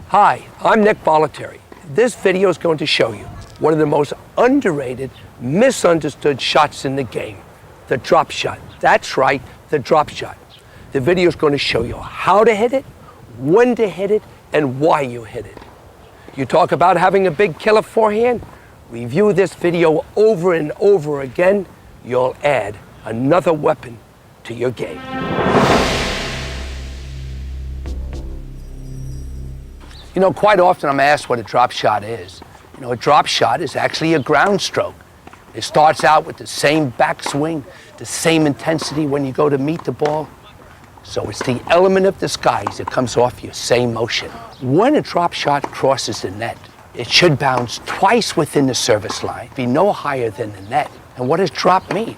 Hi, I'm Nick Bollettieri. This video is going to show you one of the most underrated, misunderstood shots in the game, the drop shot. That's right, the drop shot. The video is going to show you how to hit it, when to hit it, and why you hit it. You talk about having a big killer forehand? Review this video over and over again. You'll add another weapon to your game. You know, quite often I'm asked what a drop shot is. You know, a drop shot is actually a ground stroke. It starts out with the same backswing, the same intensity when you go to meet the ball. So it's the element of disguise that comes off your same motion. When a drop shot crosses the net, it should bounce twice within the service line, be no higher than the net. And what does drop mean?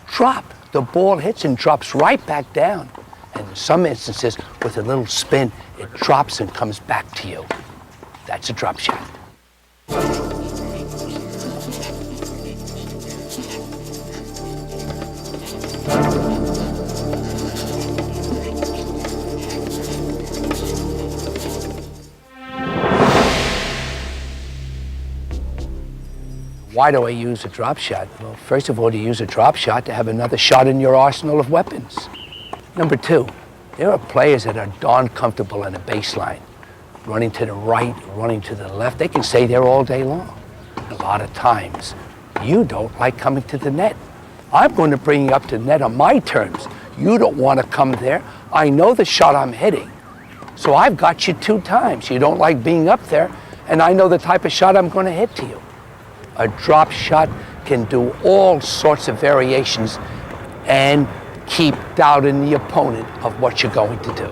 Drop. The ball hits and drops right back down. And in some instances, with a little spin, it drops and comes back to you. That's a drop shot. Why do I use a drop shot? Well, first of all, you use a drop shot to have another shot in your arsenal of weapons. Number two, there are players that are darn comfortable on a baseline, running to the right, running to the left. They can stay there all day long. A lot of times, you don't like coming to the net. I'm going to bring you up to the net on my terms. You don't want to come there. I know the shot I'm hitting, so I've got you 2 times. You don't like being up there, and I know the type of shot I'm going to hit to you. A drop shot can do all sorts of variations and keep doubting the opponent of what you're going to do.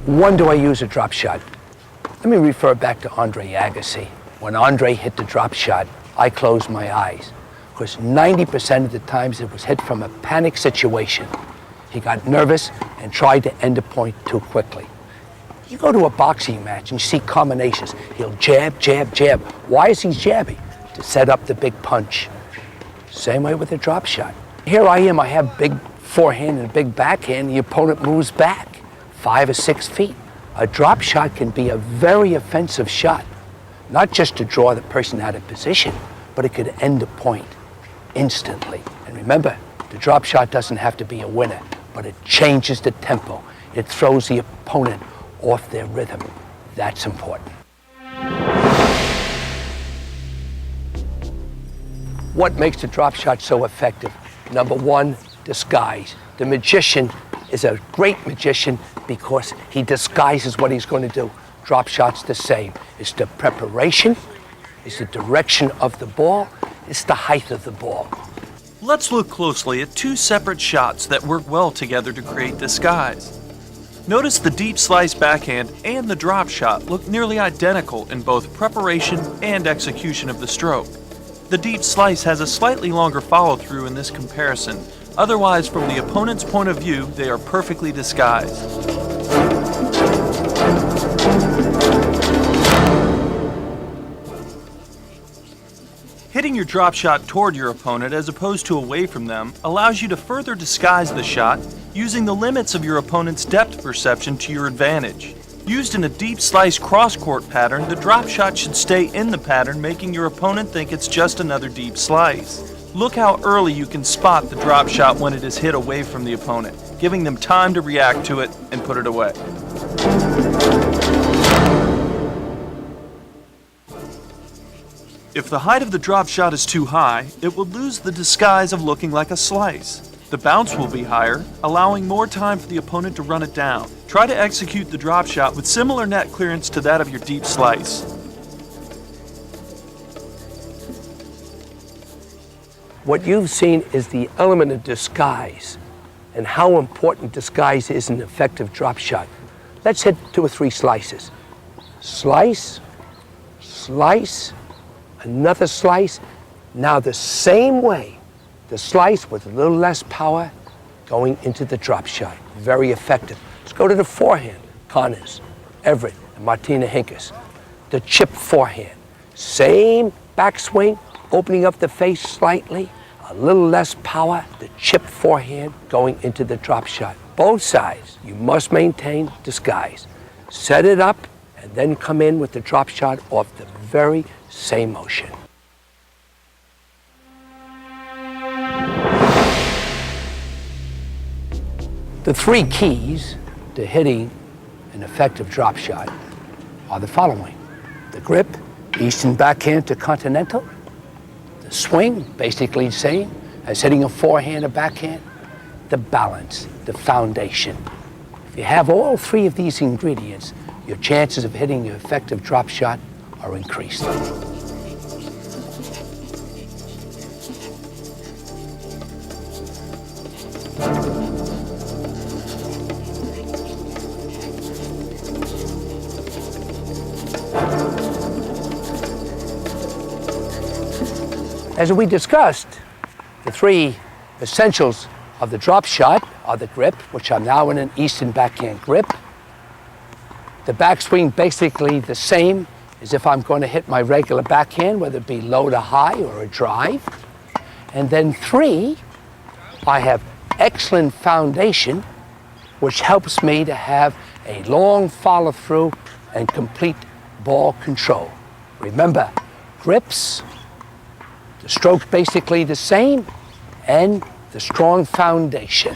When do I use a drop shot? Let me refer back to Andre Agassi. When Andre hit the drop shot, I closed my eyes, because 90% of the times it was hit from a panic situation. He got nervous and tried to end a point too quickly. You go to a boxing match and you see combinations. He'll jab, jab, jab. Why is he jabbing? To set up the big punch. Same way with a drop shot. Here I am, I have big forehand and a big backhand, the opponent moves back 5 or 6 feet. A drop shot can be a very offensive shot, not just to draw the person out of position, but it could end a point instantly. And remember, the drop shot doesn't have to be a winner, but it changes the tempo. It throws the opponent off their rhythm. That's important. What makes the drop shot so effective? Number one, disguise. The magician is a great magician because he disguises what he's going to do. Drop shot's the same. It's the preparation, it's the direction of the ball, it's the height of the ball. Let's look closely at 2 separate shots that work well together to create disguise. Notice the deep slice backhand and the drop shot look nearly identical in both preparation and execution of the stroke. The deep slice has a slightly longer follow-through in this comparison. Otherwise, from the opponent's point of view, they are perfectly disguised. Hitting your drop shot toward your opponent as opposed to away from them allows you to further disguise the shot using the limits of your opponent's depth perception to your advantage. Used in a deep slice cross-court pattern, the drop shot should stay in the pattern, making your opponent think it's just another deep slice. Look how early you can spot the drop shot when it is hit away from the opponent, giving them time to react to it and put it away. If the height of the drop shot is too high, it will lose the disguise of looking like a slice. The bounce will be higher, allowing more time for the opponent to run it down. Try to execute the drop shot with similar net clearance to that of your deep slice. What you've seen is the element of disguise and how important disguise is in an effective drop shot. Let's hit 2 or 3 slices. Slice, slice, another slice. Now the same way, the slice with a little less power going into the drop shot. Very effective. Let's go to the forehand. Connors, Everett, and Martina Hingis. The chip forehand. Same backswing, opening up the face slightly, a little less power, the chip forehand going into the drop shot. Both sides, you must maintain disguise. Set it up and then come in with the drop shot off the very same motion. The three keys to hitting an effective drop shot are the following: the grip, Eastern backhand to continental; the swing, basically the same as hitting a forehand or backhand; the balance, the foundation. If you have all three of these ingredients, your chances of hitting an effective drop shot are increased. As we discussed, the three essentials of the drop shot are the grip, which I'm now in an Eastern backhand grip. The backswing basically the same as if I'm going to hit my regular backhand, whether it be low to high or a drive. And then three, I have excellent foundation, which helps me to have a long follow through and complete ball control. Remember, grips, the stroke basically the same, and the strong foundation.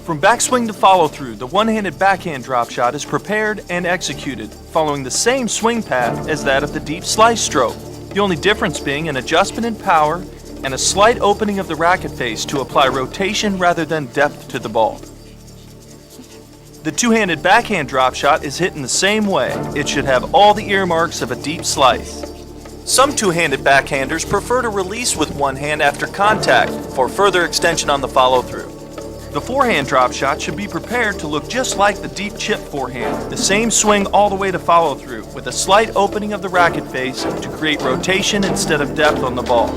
From backswing to follow-through, the one-handed backhand drop shot is prepared and executed, following the same swing path as that of the deep slice stroke. The only difference being an adjustment in power and a slight opening of the racket face to apply rotation rather than depth to the ball. The two-handed backhand drop shot is hit in the same way. It should have all the earmarks of a deep slice. Some two-handed backhanders prefer to release with one hand after contact for further extension on the follow-through. The forehand drop shot should be prepared to look just like the deep chip forehand, the same swing all the way to follow-through, with a slight opening of the racket face to create rotation instead of depth on the ball.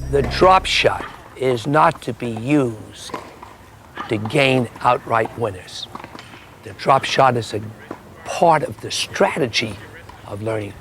The drop shot is not to be used to gain outright winners. The drop shot is a part of the strategy of learning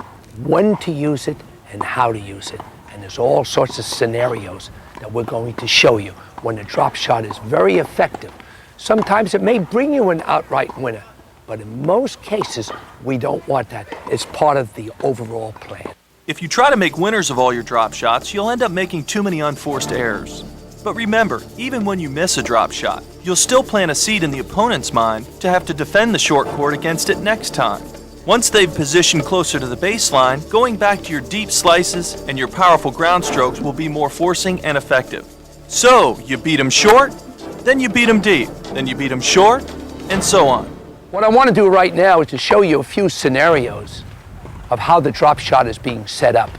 when to use it and how to use it. And there's all sorts of scenarios that we're going to show you when the drop shot is very effective. Sometimes it may bring you an outright winner, but in most cases, we don't want that. It's part of the overall plan. If you try to make winners of all your drop shots, you'll end up making too many unforced errors. But remember, even when you miss a drop shot, you'll still plant a seed in the opponent's mind to have to defend the short court against it next time. Once they've positioned closer to the baseline, going back to your deep slices and your powerful ground strokes will be more forcing and effective. So, you beat them short, then you beat them deep, then you beat them short, and so on. What I want to do right now is to show you a few scenarios of how the drop shot is being set up.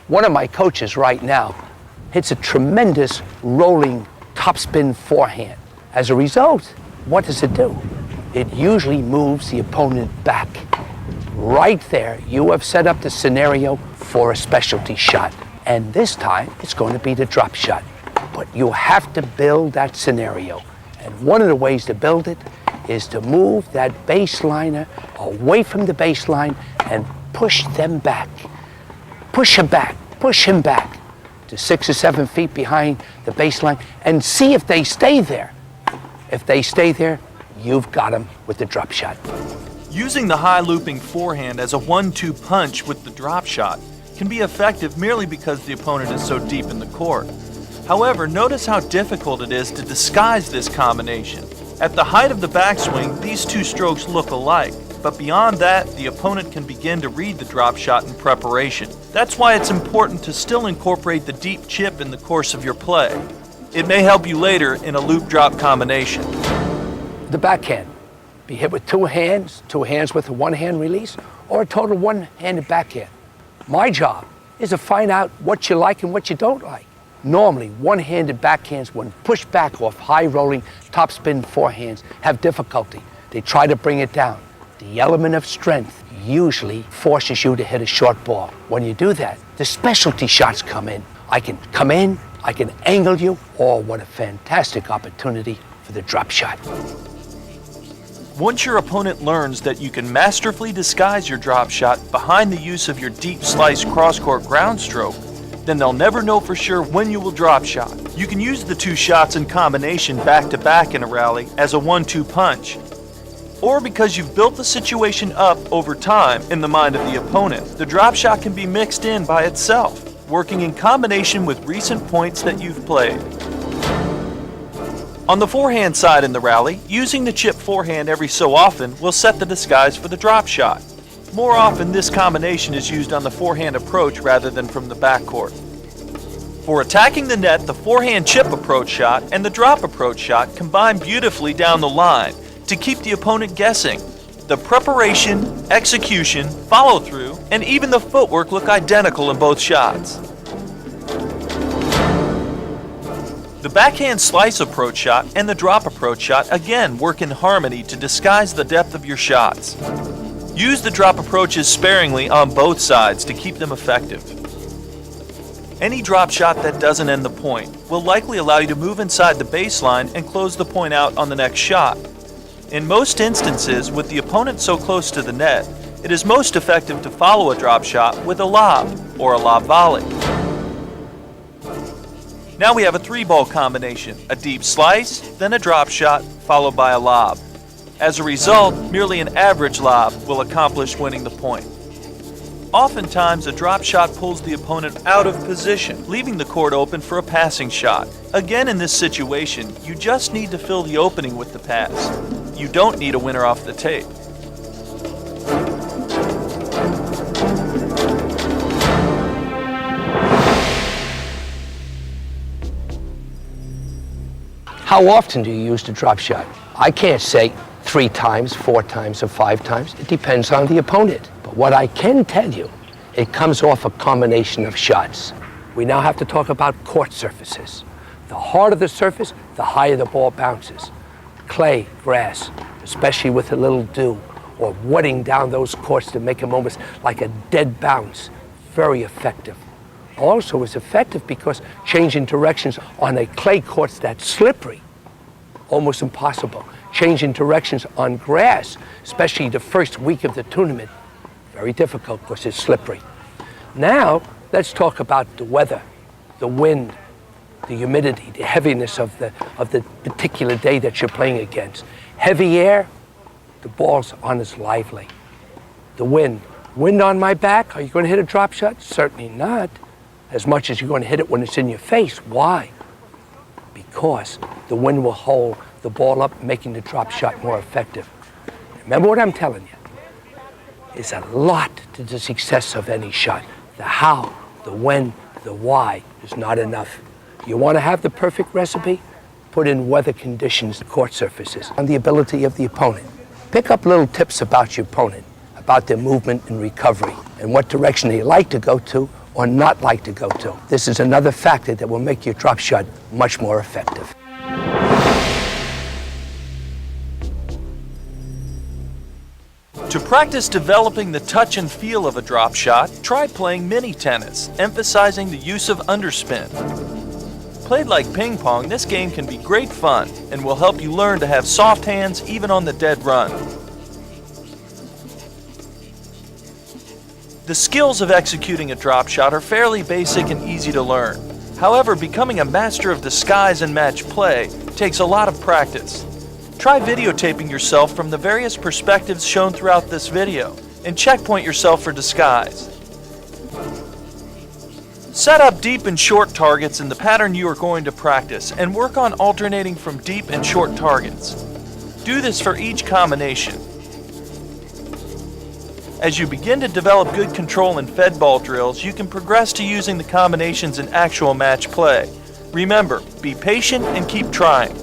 One of my coaches right now hits a tremendous rolling topspin forehand. As a result, what does it do? It usually moves the opponent back. Right there, you have set up the scenario for a specialty shot. And this time, it's going to be the drop shot. But you have to build that scenario. And one of the ways to build it is to move that baseliner away from the baseline and push them back. Push him back to 6 or 7 feet behind the baseline and see if they stay there. If they stay there, you've got them with the drop shot. Using the high looping forehand as a 1-2 punch with the drop shot can be effective merely because the opponent is so deep in the court. However, notice how difficult it is to disguise this combination. At the height of the backswing, these two strokes look alike, but beyond that, the opponent can begin to read the drop shot in preparation. That's why it's important to still incorporate the deep chip in the course of your play. It may help you later in a loop drop combination. The backhand, be hit with two hands with a one-hand release, or a total one-handed backhand. My job is to find out what you like and what you don't like. Normally, one-handed backhands, when pushed back off high-rolling topspin forehands, have difficulty. They try to bring it down. The element of strength usually forces you to hit a short ball. When you do that, the specialty shots come in. I can come in, I can angle you, oh, what a fantastic opportunity for the drop shot. Once your opponent learns that you can masterfully disguise your drop shot behind the use of your deep slice cross-court ground stroke, then they'll never know for sure when you will drop shot. You can use the two shots in combination back-to-back in a rally as a 1-2 punch. Or because you've built the situation up over time in the mind of the opponent, the drop shot can be mixed in by itself, working in combination with recent points that you've played. On the forehand side in the rally, using the chip forehand every so often will set the disguise for the drop shot. More often, this combination is used on the forehand approach rather than from the backcourt. For attacking the net, the forehand chip approach shot and the drop approach shot combine beautifully down the line to keep the opponent guessing. The preparation, execution, follow-through, and even the footwork look identical in both shots. The backhand slice approach shot and the drop approach shot again work in harmony to disguise the depth of your shots. Use the drop approaches sparingly on both sides to keep them effective. Any drop shot that doesn't end the point will likely allow you to move inside the baseline and close the point out on the next shot. In most instances, with the opponent so close to the net, it is most effective to follow a drop shot with a lob or a lob volley. Now we have a 3-ball combination, a deep slice, then a drop shot, followed by a lob. As a result, merely an average lob will accomplish winning the point. Oftentimes, a drop shot pulls the opponent out of position, leaving the court open for a passing shot. Again, in this situation, you just need to fill the opening with the pass. You don't need a winner off the tape. How often do you use the drop shot? I can't say 3 times, 4 times, or 5 times. It depends on the opponent. But what I can tell you, it comes off a combination of shots. We now have to talk about court surfaces. The harder the surface, the higher the ball bounces. Clay, grass, especially with a little dew, or wetting down those courts to make them almost like a dead bounce. Very effective. Also is effective because changing directions on a clay court's that's slippery, almost impossible. Changing directions on grass, especially the first week of the tournament, very difficult because it's slippery. Now, let's talk about the weather, the wind, the humidity, the heaviness of the particular day that you're playing against. Heavy air, the ball's on as lively. The wind on my back, are you going to hit a drop shot? Certainly not. As much as you're going to hit it when it's in your face. Why? Because the wind will hold the ball up, making the drop shot more effective. Remember what I'm telling you. There's a lot to the success of any shot. The how, the when, the why is not enough. You want to have the perfect recipe? Put in weather conditions, court surfaces, and the ability of the opponent. Pick up little tips about your opponent, about their movement and recovery, and what direction they like to go to or not like to go to. This is another factor that will make your drop shot much more effective. To practice developing the touch and feel of a drop shot, try playing mini tennis, emphasizing the use of underspin. Played like ping pong, this game can be great fun and will help you learn to have soft hands even on the dead run. The skills of executing a drop shot are fairly basic and easy to learn. However, becoming a master of disguise and match play takes a lot of practice. Try videotaping yourself from the various perspectives shown throughout this video and checkpoint yourself for disguise. Set up deep and short targets in the pattern you are going to practice and work on alternating from deep and short targets. Do this for each combination. As you begin to develop good control in fed ball drills, you can progress to using the combinations in actual match play. Remember, be patient and keep trying.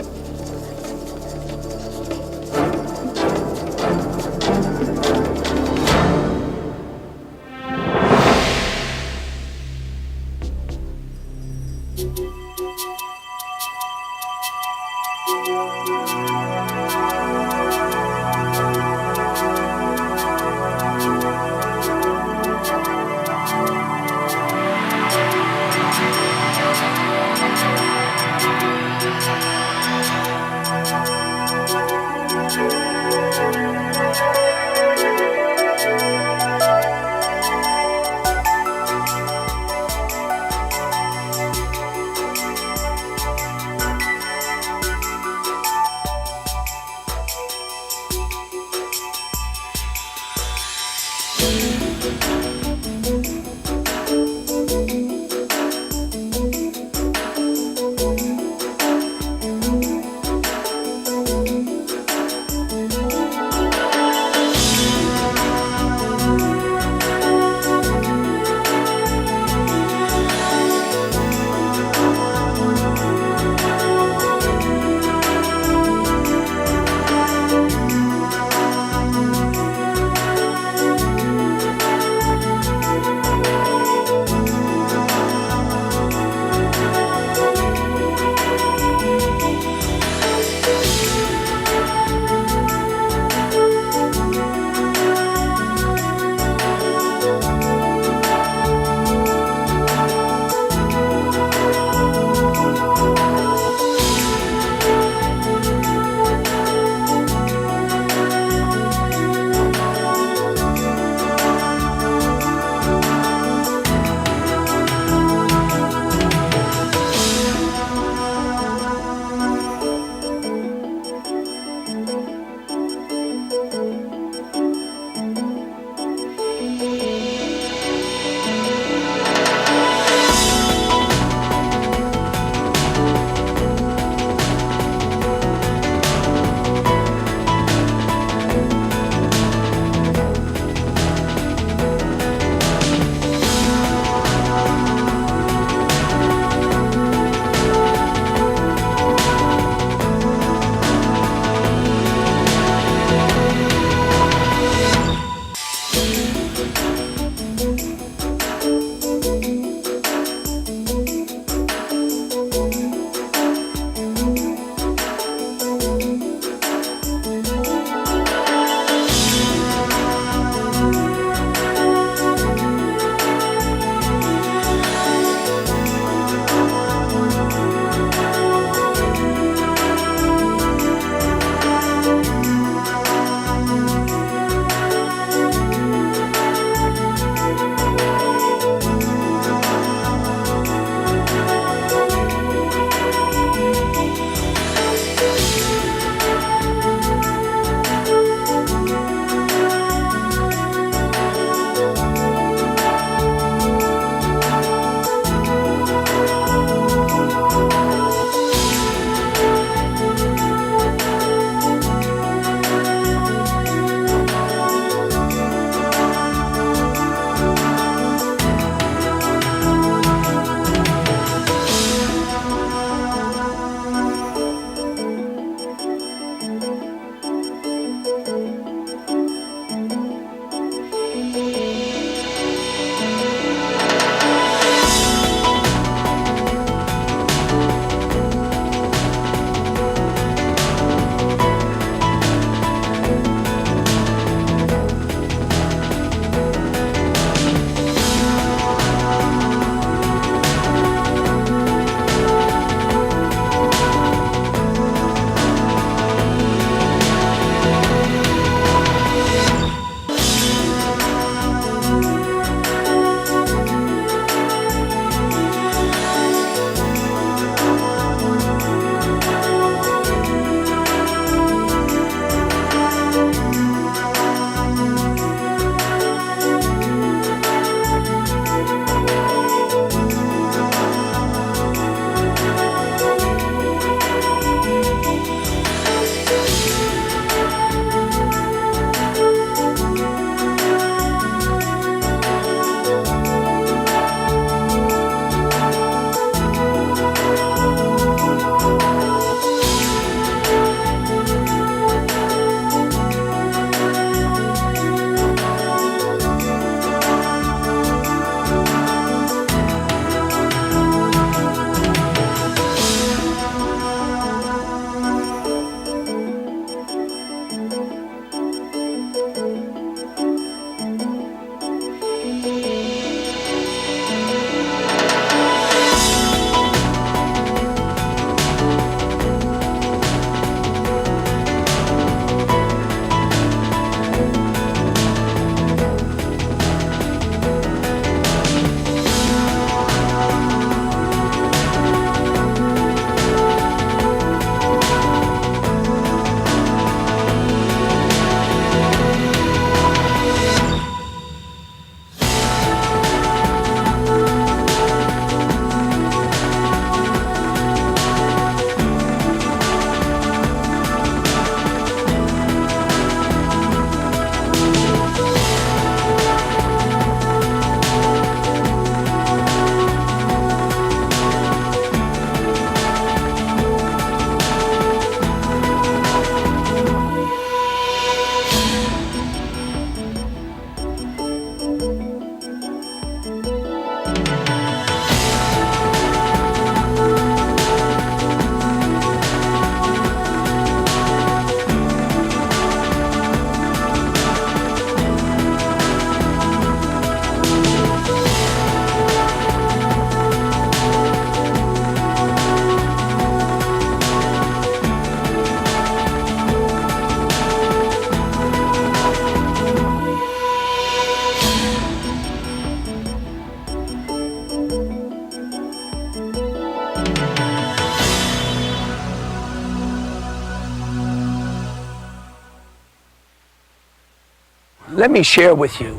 Let me share with you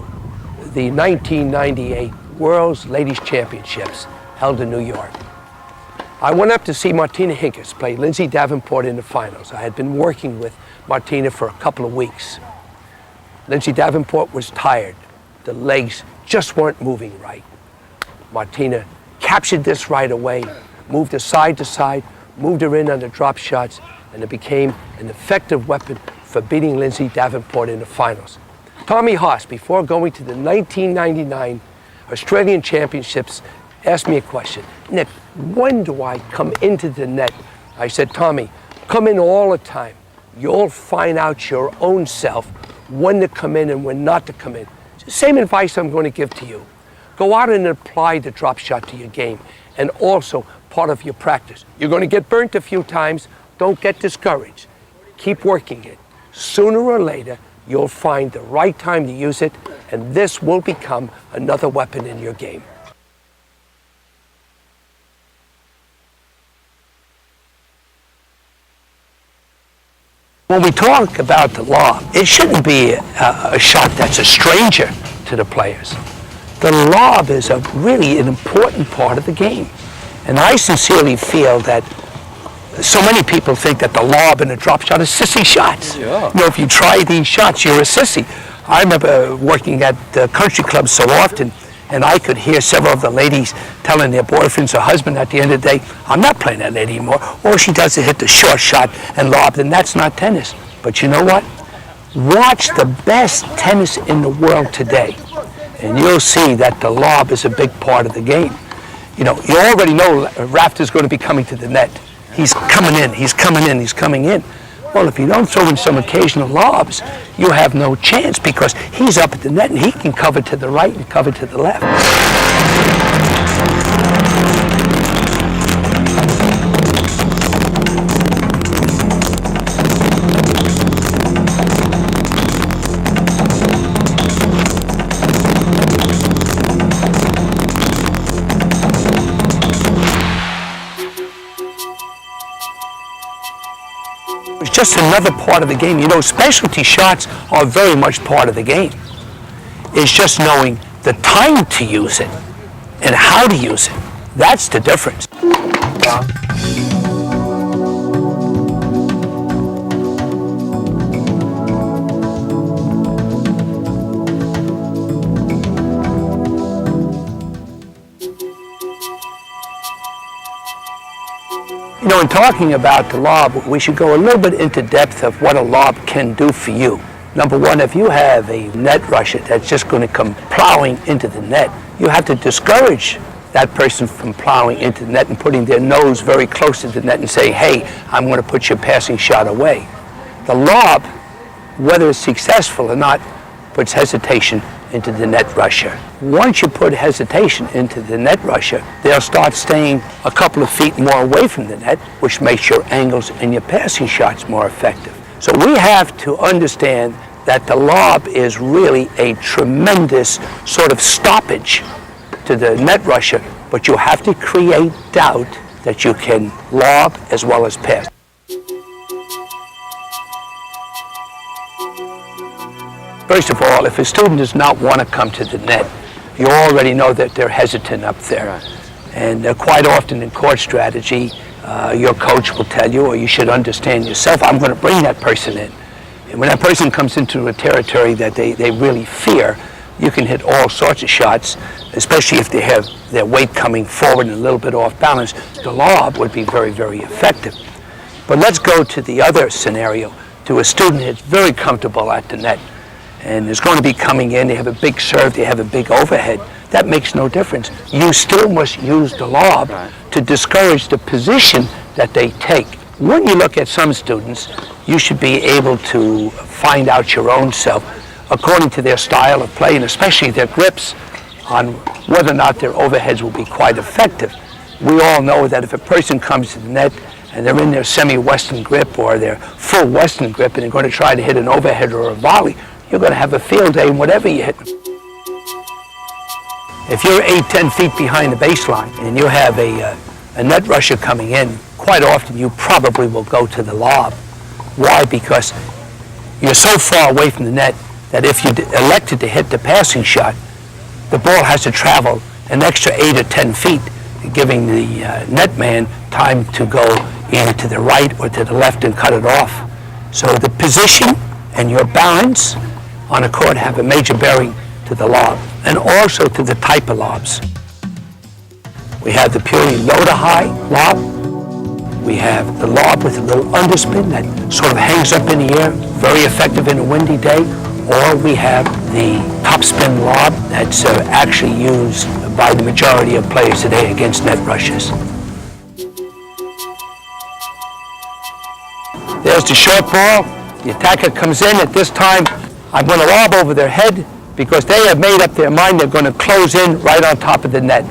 the 1998 World's Ladies Championships held in New York. I went up to see Martina Hingis play Lindsay Davenport in the finals. I had been working with Martina for a couple of weeks. Lindsay Davenport was tired. The legs just weren't moving right. Martina captured this right away, moved her side to side, moved her in on the drop shots, and it became an effective weapon for beating Lindsay Davenport in the finals. Tommy Haas, before going to the 1999 Australian Championships, asked me a question. Nick, when do I come into the net? I said, Tommy, come in all the time. You'll find out your own self when to come in and when not to come in. Same advice I'm going to give to you. Go out and apply the drop shot to your game, and also part of your practice. You're going to get burnt a few times. Don't get discouraged. Keep working it. Sooner or later, you'll find the right time to use it, and this will become another weapon in your game. When we talk about the lob, it shouldn't be a shot that's a stranger to the players. The lob is really an important part of the game. And I sincerely feel that so many people think that the lob and the drop shot are sissy shots. Yeah. You know, if you try these shots, you're a sissy. I remember working at the country clubs so often, and I could hear several of the ladies telling their boyfriends or husband at the end of the day, I'm not playing that lady anymore. All she does is hit the short shot and lob, and that's not tennis. But you know what? Watch the best tennis in the world today, and you'll see that the lob is a big part of the game. You know, you already know Rafter's going to be coming to the net. He's coming in, he's coming in, he's coming in. Well, if you don't throw in some occasional lobs, you have no chance because he's up at the net and he can cover to the right and cover to the left. It's just another part of the game. You know, specialty shots are very much part of the game. It's just knowing the time to use it and how to use it. That's the difference. You know, in talking about the lob, we should go a little bit into depth of what a lob can do for you. Number one, if you have a net rusher that's just going to come plowing into the net, you have to discourage that person from plowing into the net and putting their nose very close to the net and say, hey, I'm going to put your passing shot away. The lob, whether it's successful or not, puts hesitation into the net rusher. Once you put hesitation into the net rusher, they'll start staying a couple of feet more away from the net, which makes your angles and your passing shots more effective. So we have to understand that the lob is really a tremendous sort of stoppage to the net rusher, but you have to create doubt that you can lob as well as pass. First of all, if a student does not want to come to the net, you already know that they're hesitant up there. Right. And quite often in court strategy, your coach will tell you, or you should understand yourself, I'm going to bring that person in. And when that person comes into a territory that they really fear, you can hit all sorts of shots, especially if they have their weight coming forward and a little bit off balance. The lob would be very, very effective. But let's go to the other scenario, to a student that's very comfortable at the net and is going to be coming in, they have a big serve, they have a big overhead. That makes no difference. You still must use the lob to discourage the position that they take. When you look at some students, you should be able to find out your own self according to their style of play and especially their grips on whether or not their overheads will be quite effective. We all know that if a person comes to the net and they're in their semi-Western grip or their full Western grip and they're going to try to hit an overhead or a volley, you're going to have a field day in whatever you hit. If you're 8-10 feet behind the baseline and you have a net rusher coming in, quite often you probably will go to the lob. Why? Because you're so far away from the net that if you elected to hit the passing shot, the ball has to travel an extra 8 or 10 feet, giving the net man time to go either to the right or to the left and cut it off. So the position and your balance on a court have a major bearing to the lob and also to the type of lobs. We have the purely low to high lob. We have the lob with a little underspin that sort of hangs up in the air, very effective in a windy day. Or we have the topspin lob that's actually used by the majority of players today against net rushes. There's the short ball. The attacker comes in. At this time, I'm going to lob over their head because they have made up their mind they're going to close in right on top of the net.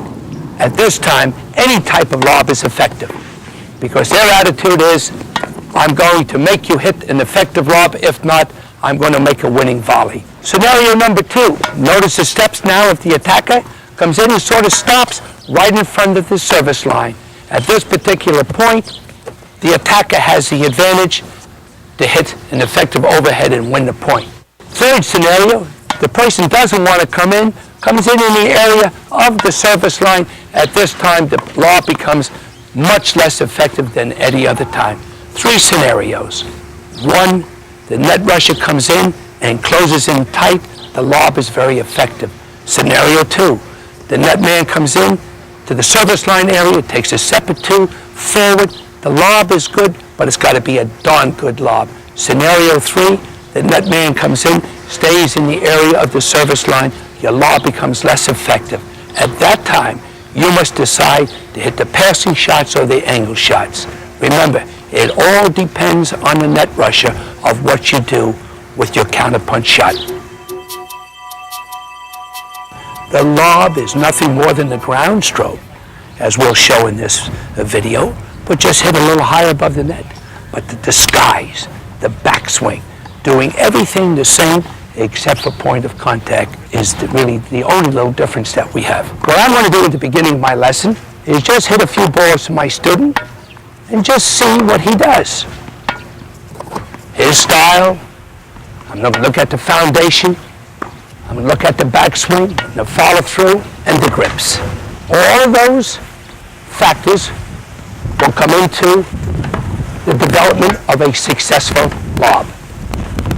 At this time, any type of lob is effective because their attitude is, I'm going to make you hit an effective lob. If not, I'm going to make a winning volley. Scenario number 2. Notice the steps now of the attacker. Comes in and sort of stops right in front of the service line. At this particular point, the attacker has the advantage to hit an effective overhead and win the point. Third scenario, the person doesn't want to come in, comes in the area of the service line. At this time, the lob becomes much less effective than any other time. 3 scenarios. 1, the net rusher comes in and closes in tight. The lob is very effective. Scenario 2, the net man comes in to the service line area, takes a step or 2 forward. The lob is good, but it's got to be a darn good lob. Scenario 3, the net man comes in, stays in the area of the service line. Your lob becomes less effective. At that time, you must decide to hit the passing shots or the angle shots. Remember, it all depends on the net rusher of what you do with your counterpunch shot. The lob is nothing more than the ground stroke, as we'll show in this video, but just hit a little higher above the net. But the disguise, the backswing, doing everything the same except for point of contact is really the only little difference that we have. What I want to do at the beginning of my lesson is just hit a few balls to my student and just see what he does. His style, I'm going to look at the foundation, I'm going to look at the backswing, the follow through, and the grips. All of those factors will come into the development of a successful lob.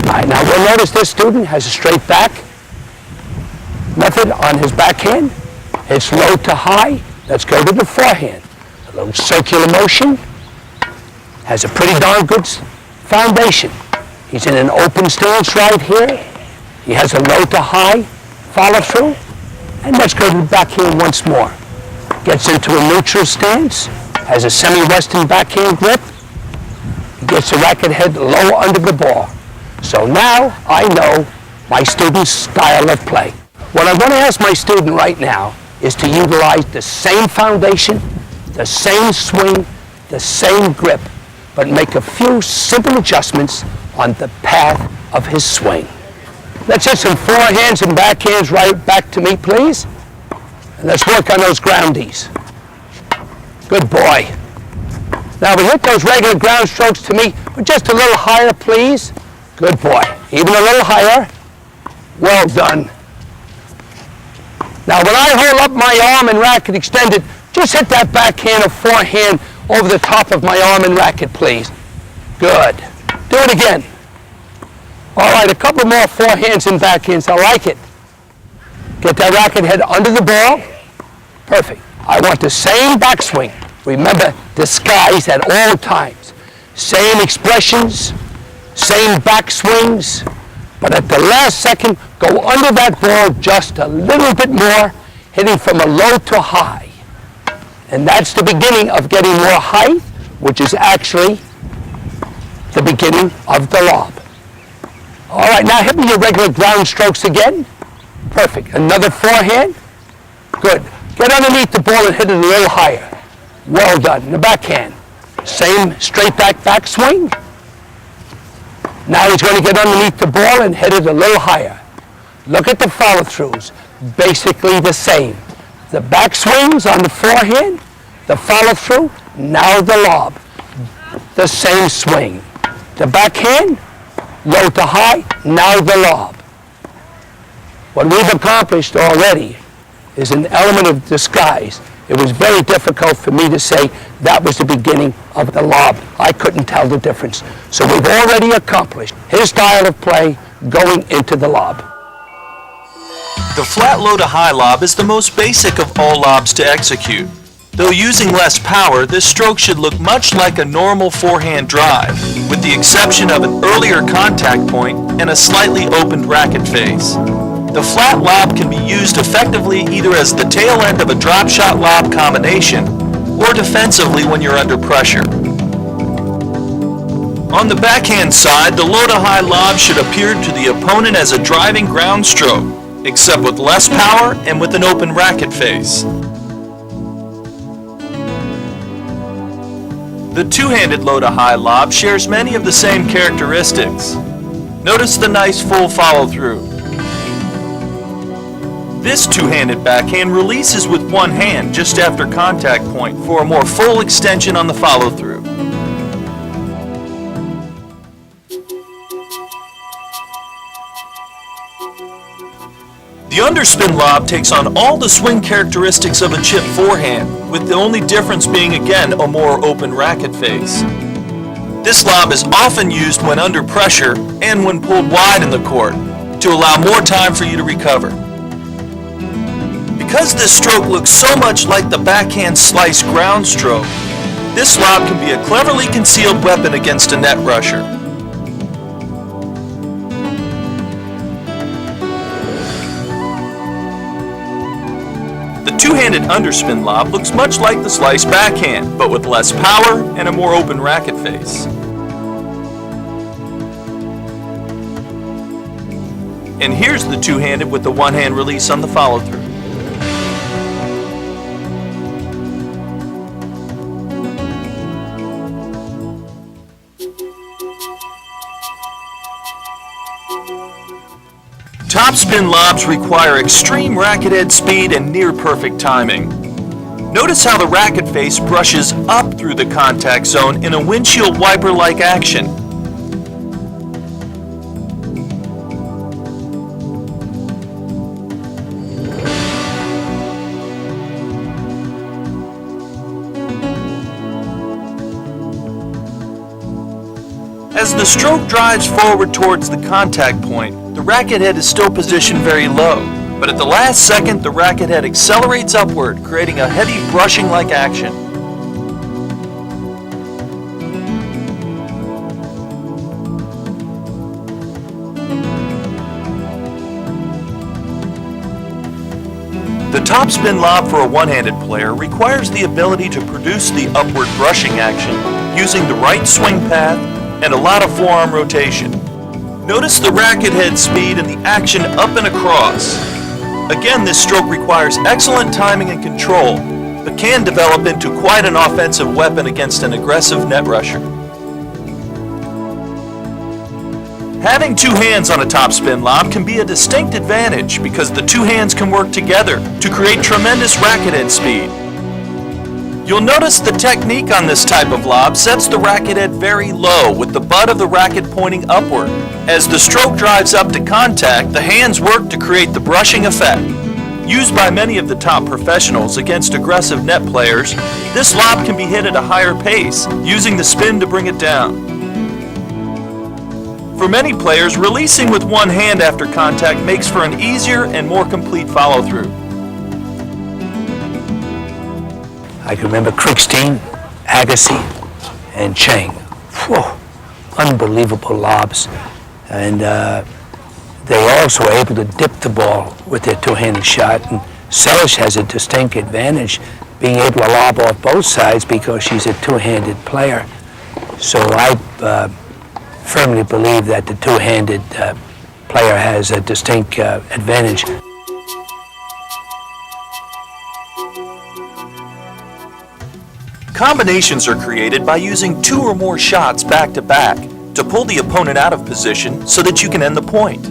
All right, now we'll notice this student has a straight back method on his backhand. It's low to high. Let's go to the forehand. A little circular motion. Has a pretty darn good foundation. He's in an open stance right here. He has a low to high follow through. And let's go to the backhand once more. Gets into a neutral stance. Has a semi-western backhand grip. He gets the racket head low under the ball. So now I know my student's style of play. What I'm going to ask my student right now is to utilize the same foundation, the same swing, the same grip, but make a few simple adjustments on the path of his swing. Let's hit some forehands and backhands right back to me, please. And let's work on those groundies. Good boy. Now we hit those regular ground strokes to me, but just a little higher, please. Good boy. Even a little higher. Well done. Now when I hold up my arm and racket extended, just hit that backhand or forehand over the top of my arm and racket, please. Good. Do it again. All right, a couple more forehands and backhands. I like it. Get that racket head under the ball. Perfect. I want the same backswing. Remember, disguise at all times. Same expressions, same backswings, but at the last second, go under that ball just a little bit more, hitting from a low to high. And that's the beginning of getting more height, which is actually the beginning of the lob. All right, now hit me your regular ground strokes again. Perfect. Another forehand. Good. Get underneath the ball and hit it a little higher. Well done. The backhand. Same straight backswing. Now he's going to get underneath the ball and hit it a little higher. Look at the follow-throughs. Basically the same. The backswings on the forehand, the follow-through, now the lob. The same swing. The backhand, low to high, now the lob. What we've accomplished already is an element of disguise. It was very difficult for me to say that was the beginning of the lob. I couldn't tell the difference. So we've already accomplished his style of play going into the lob. The flat low to high lob is the most basic of all lobs to execute. Though using less power, this stroke should look much like a normal forehand drive, with the exception of an earlier contact point and a slightly opened racket face. The flat lob can be used effectively either as the tail end of a drop shot lob combination or defensively when you're under pressure. On the backhand side, the low to high lob should appear to the opponent as a driving ground stroke, except with less power and with an open racket face. The two-handed low to high lob shares many of the same characteristics. Notice the nice full follow-through. This two-handed backhand releases with one hand just after contact point for a more full extension on the follow-through. The underspin lob takes on all the swing characteristics of a chip forehand, with the only difference being again a more open racket face. This lob is often used when under pressure and when pulled wide in the court to allow more time for you to recover. Because this stroke looks so much like the backhand slice ground stroke, this lob can be a cleverly concealed weapon against a net rusher. The two-handed underspin lob looks much like the slice backhand, but with less power and a more open racket face. And here's the two-handed with the one-hand release on the follow-through. Topspin lobs require extreme racket head speed and near-perfect timing. Notice how the racket face brushes up through the contact zone in a windshield wiper-like action. As the stroke drives forward towards the contact point, the racket head is still positioned very low, but at the last second the racket head accelerates upward, creating a heavy brushing-like action. The topspin lob for a one-handed player requires the ability to produce the upward brushing action using the right swing path and a lot of forearm rotation. Notice the racket head speed and the action up and across. Again, this stroke requires excellent timing and control, but can develop into quite an offensive weapon against an aggressive net rusher. Having two hands on a topspin lob can be a distinct advantage because the two hands can work together to create tremendous racket head speed. You'll notice the technique on this type of lob sets the racket head very low with the butt of the racket pointing upward. As the stroke drives up to contact, the hands work to create the brushing effect. Used by many of the top professionals against aggressive net players, this lob can be hit at a higher pace, using the spin to bring it down. For many players, releasing with one hand after contact makes for an easier and more complete follow-through. I can remember Kriegstein, Agassi, and Chang. Whoa, unbelievable lobs. And they also were able to dip the ball with their two-handed shot. And Selish has a distinct advantage being able to lob off both sides because she's a two-handed player. So I firmly believe that the two-handed player has a distinct advantage. Combinations are created by using two or more shots back-to-back to pull the opponent out of position so that you can end the point.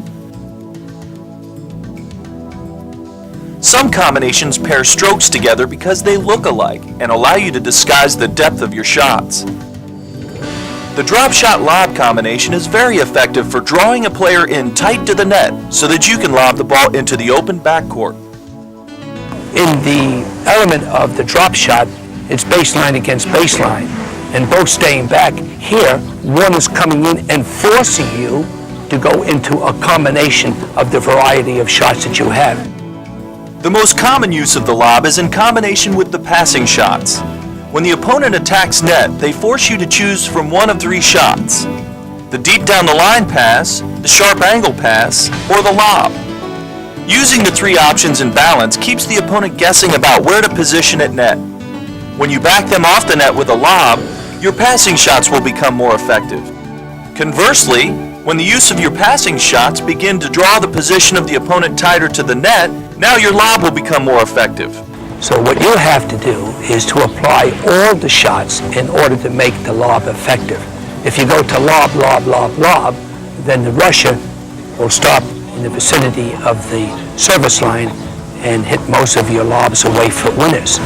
Some combinations pair strokes together because they look alike and allow you to disguise the depth of your shots. The drop shot lob combination is very effective for drawing a player in tight to the net so that you can lob the ball into the open backcourt. In the element of the drop shot, it's baseline against baseline, and both staying back. Here, one is coming in and forcing you to go into a combination of the variety of shots that you have. The most common use of the lob is in combination with the passing shots. When the opponent attacks net, they force you to choose from one of three shots: the deep down the line pass, the sharp angle pass, or the lob. Using the three options in balance keeps the opponent guessing about where to position at net. When you back them off the net with a lob, your passing shots will become more effective. Conversely, when the use of your passing shots begin to draw the position of the opponent tighter to the net, now your lob will become more effective. So what you have to do is to apply all the shots in order to make the lob effective. If you go to lob, lob, lob, lob, then the rusher will stop in the vicinity of the service line and hit most of your lobs away for winners.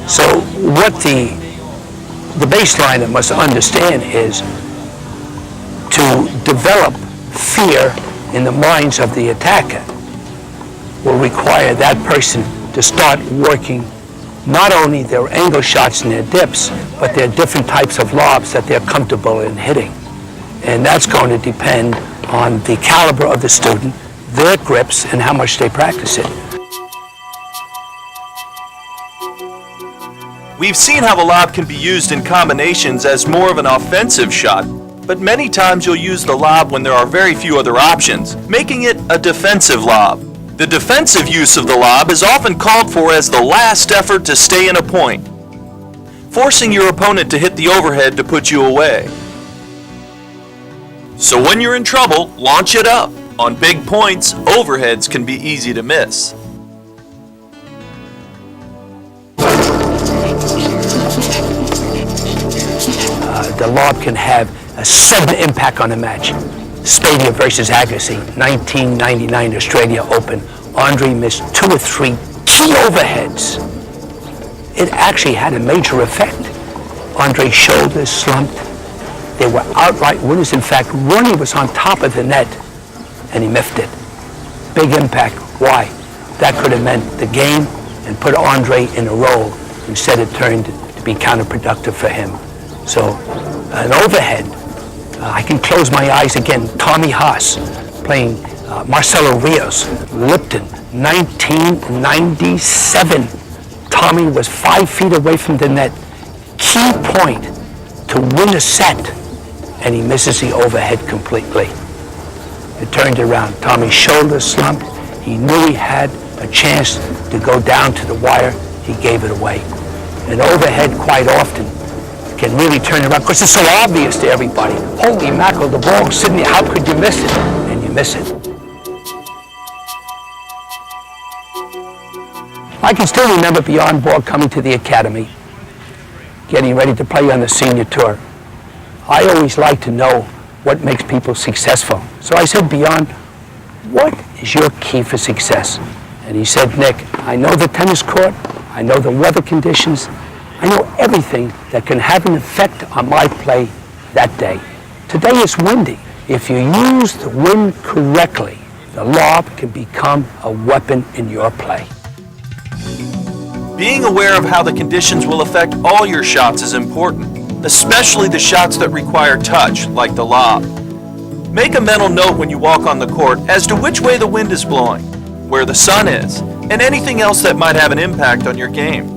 So what the baseliner must understand is to develop fear in the minds of the attacker will require that person to start working not only their angle shots and their dips, but their different types of lobs that they're comfortable in hitting. And that's going to depend on the caliber of the student, their grips, and how much they practice it. We've seen how the lob can be used in combinations as more of an offensive shot, but many times you'll use the lob when there are very few other options, making it a defensive lob. The defensive use of the lob is often called for as the last effort to stay in a point, forcing your opponent to hit the overhead to put you away. So when you're in trouble, launch it up. On big points, overheads can be easy to miss. The lob can have a sudden impact on a match. Spadia versus Agassi, 1999 Australia Open. Andre missed 2 or 3 key overheads. It actually had a major effect. Andre's shoulders slumped. They were outright winners. In fact, Ronnie was on top of the net, and he miffed it. Big impact. Why? That could have meant the game and put Andre in a role. Instead, it turned to be counterproductive for him. So, an overhead. I can close my eyes again. Tommy Haas playing Marcelo Rios, Lipton, 1997. Tommy was 5 feet away from the net. Key point to win a set, and he misses the overhead completely. It turned around. Tommy's shoulders slumped. He knew he had a chance to go down to the wire. He gave it away. An overhead quite often can really turn around because it's so obvious to everybody. Holy mackerel, the ball's sitting there. How could you miss it? And you miss it. I can still remember Beyond Ball coming to the academy, getting ready to play on the senior tour. I always like to know what makes people successful. So I said, Beyond, what is your key for success? And he said, Nick, I know the tennis court, I know the weather conditions, I know everything that can have an effect on my play that day. Today is windy. If you use the wind correctly, the lob can become a weapon in your play. Being aware of how the conditions will affect all your shots is important, especially the shots that require touch, like the lob. Make a mental note when you walk on the court as to which way the wind is blowing, where the sun is, and anything else that might have an impact on your game.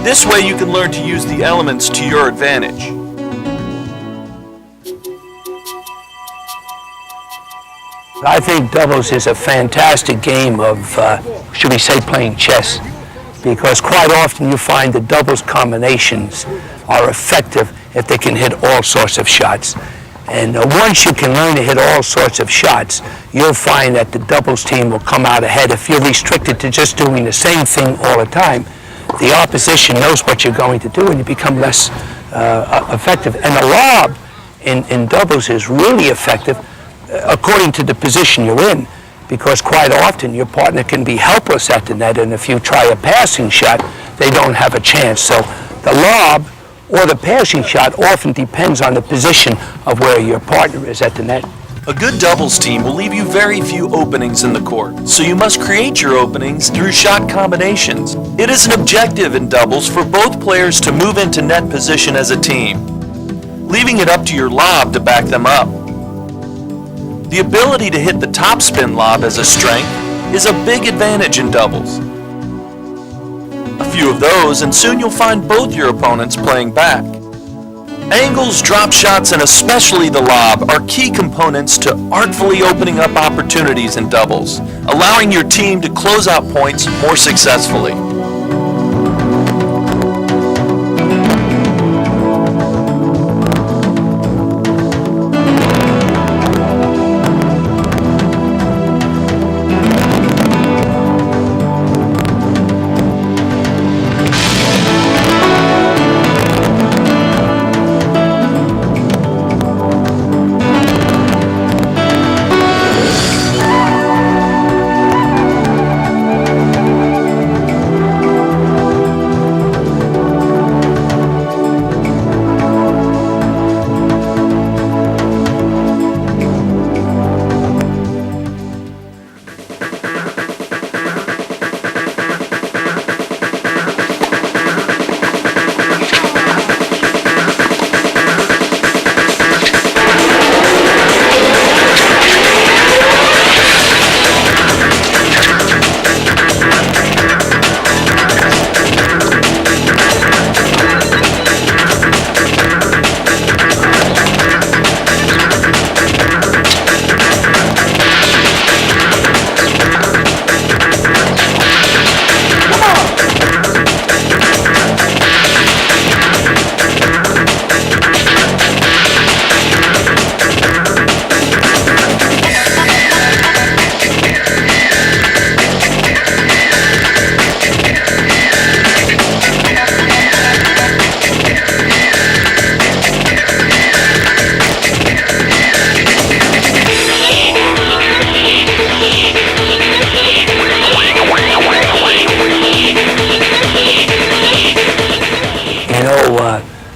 This way you can learn to use the elements to your advantage. I think doubles is a fantastic game of, should we say, playing chess, because quite often you find the doubles combinations are effective if they can hit all sorts of shots. And once you can learn to hit all sorts of shots, you'll find that the doubles team will come out ahead. If you're restricted to just doing the same thing all the time, the opposition knows what you're going to do and you become less effective. And the lob in doubles is really effective according to the position you're in, because quite often your partner can be helpless at the net, and if you try a passing shot, they don't have a chance. So the lob or the passing shot often depends on the position of where your partner is at the net. A good doubles team will leave you very few openings in the court, so you must create your openings through shot combinations. It is an objective in doubles for both players to move into net position as a team, leaving it up to your lob to back them up. The ability to hit the topspin lob as a strength is a big advantage in doubles. A few of those, and soon you'll find both your opponents playing back. Angles, drop shots, and especially the lob are key components to artfully opening up opportunities in doubles, allowing your team to close out points more successfully.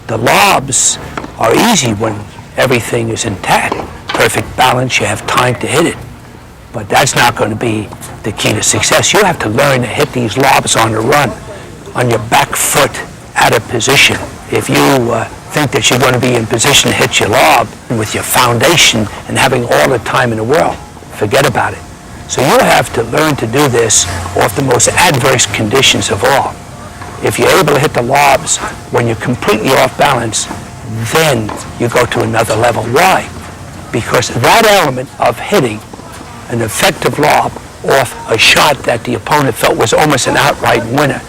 The lobs are easy when everything is intact. Perfect balance, you have time to hit it. But that's not going to be the key to success. You have to learn to hit these lobs on the run, on your back foot, out of position. If you think that you're going to be in position to hit your lob with your foundation and having all the time in the world, forget about it. So you have to learn to do this off the most adverse conditions of all. If you're able to hit the lobs when you're completely off balance, then you go to another level. Why? Because that element of hitting an effective lob off a shot that the opponent felt was almost an outright winner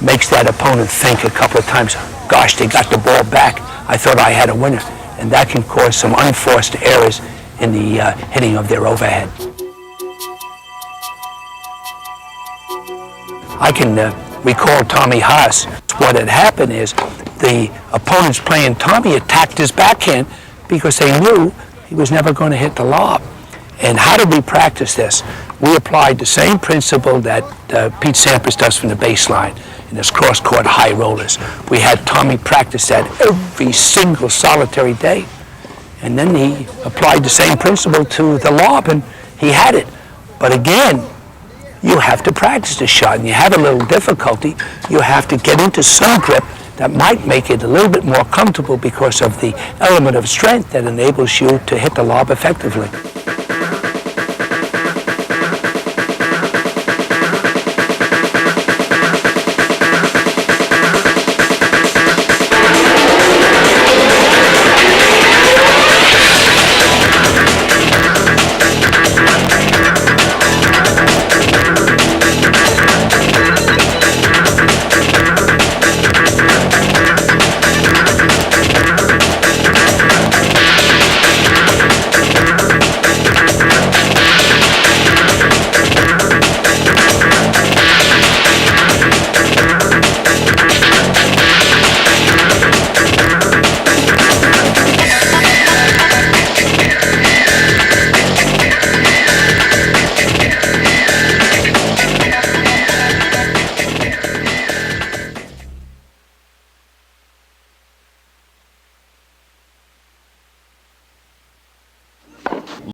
makes that opponent think a couple of times, gosh, they got the ball back. I thought I had a winner. And that can cause some unforced errors in the hitting of their overhead. I can recall Tommy Haas. What had happened is the opponents playing Tommy attacked his backhand because they knew he was never going to hit the lob. And how did we practice this? We applied the same principle that Pete Sampras does from the baseline in his cross-court high rollers. We had Tommy practice that every single solitary day. And then he applied the same principle to the lob, and he had it. But again, you have to practice the shot, and you have a little difficulty. You have to get into some grip that might make it a little bit more comfortable because of the element of strength that enables you to hit the lob effectively.